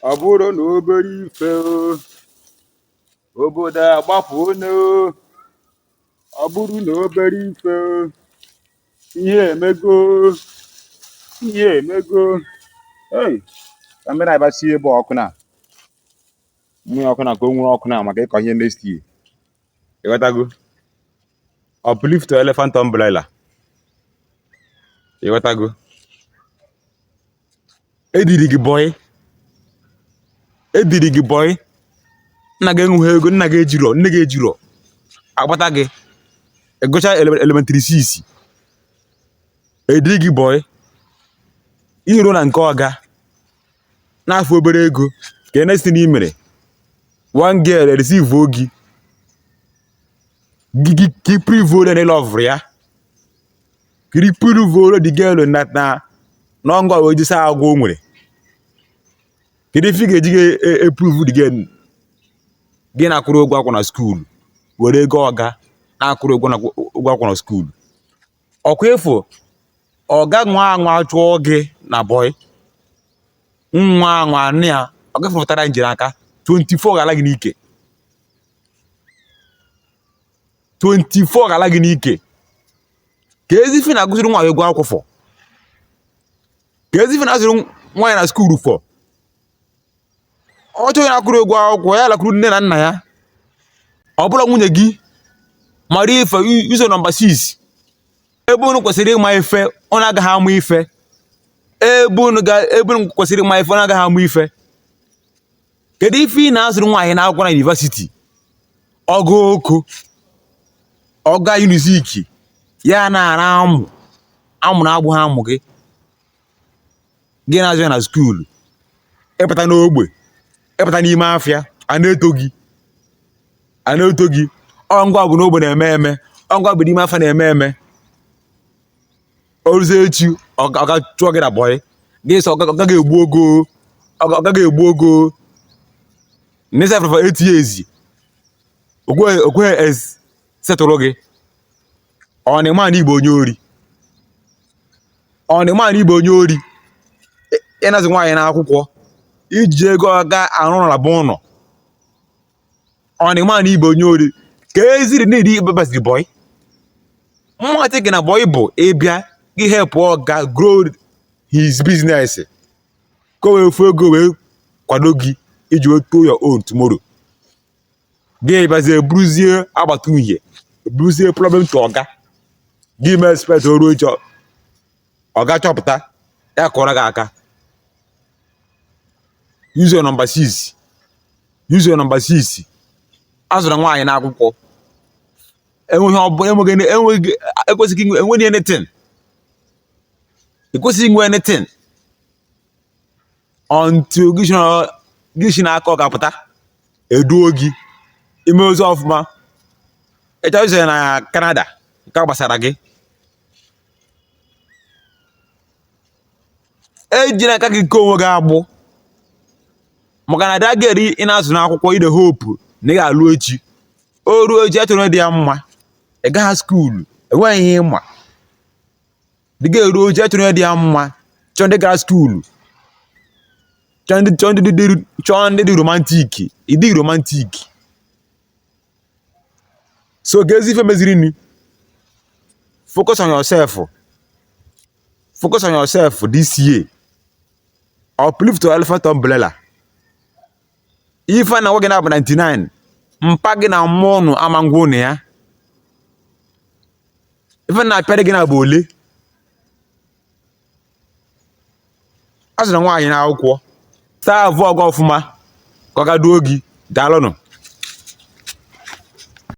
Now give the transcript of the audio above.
Ọ bụrụ na obere ife obodo agbapụ onye ọ bụrụ na obere ife ihe emego hey ka mmiri anyị sie ebe ọkụ na mmiri ọkụ na ka o nwere ọkụ na maka ịkọ ihe next year ịghọtago uplift to elephant umbrella ịghọtago ediri gị boy nna gị enweghị ego nna gị ejiro nne gị ejiro agbata gị ịgụcha elementary 6 ediri gị boy iro na nke ọga n'afọ obere ego ka next thing mere one girl receive ogi gị privole na love ya kiri privole the girl na ngwa oji sa agwa o nwere kiri fi ga-eji approve the girl gị na-akwụrụ ụgwọ akwụkwọ na school were ego ọga na-akwụrụ ụgwọ akwụkwọ na school ọkwa ịfụ ọga nwa chụọ gị na boy nwa nne ya ọ gafetara njiri aka 24 gala gị n'ike 24 gala gị n'ike ka ezifi na-agụziri nwa ego akwụkwọ ka ezifi na-azụrụ nwaanyị na skuulu fọ ọ chọghị na-akwụrụ ego akwụkwọ ya lakwuru nne na nna ya ọ bụla nwunye gị mara ife iso nọmba 6 ebe unu kwesịrị ịma ife ọ na-agaghị amụ ife ebe unu kwesịrị ịma ife ọ na-agaghị amụ ife kedu ife ị na-azụrụ nwaanyị na akwụkwọ na yunivasiti ọga oko ọga yunisiki ya na-ara amụ na agbụ ha amụ gị na-azụ ya na skuulu ịpụta n'ogbe ịpụta n'ime afịa a na-eto gị ọngwa bụ n'ogbe na-eme ọngwa bụ n'ime afịa na-eme oruzie echi ọ ga-chụọ gị na bọyị gị sọ ọ gaghị egbu ogo n'isi afọ 8 years okweghị setụrụ gị ọ na-eme igbo onye ori ịnazụ nwaanyị n'akwụkwọ iji ego ọga arụ ụlọ bụ ụlọ ọ na-eme igbo onye ori ka eziri n'iri ibebasiri bọyị mmatị gị na bọyị bụ ịbịa gị help ọga grow his business ka o wee fu ego wee kwado gị iji wee too your own tomorrow gị bazie buruzie agbata uhie buruzie problem to ọga gị mee expect oru echi ọga chọpụta ya kọrọ gị aka user number 6 azụrụ nwaanyị n'akwụkwọ enweghị ekwesịghị enweghị anything ekwesịghị inwe anything until gị si n'aka ọ ga-apụta eduo gị ime ozi ọfụma ịchọzie na Canada nke gbasara gị ejina aka gị nke onwe gị agbụ maka na da geri ị na-azụ n'akwụkwọ ide hope na ị ga-alụ echi o ruo echi achọrọ dị ya mma ị gaghị skuulu enweghị ihe ịma dị ga-eru ochi achọrọ dị ya mma chọọ ndị gara skuulu chọọ ndị dị romantik ịdị romantik so gezi ife meziri nri focus on yourself this year uplift to elephant umbrella ife na nwoke na-abụ 99 mpa gị na mmụọnụ ama ngwa ụnụ ya ife na-apịarị gị na bụ ole azụrụ nwaanyị n'akwụkwọ saa avụ ọgọ ọfụma ka ọ ga duo gị daalụnụ.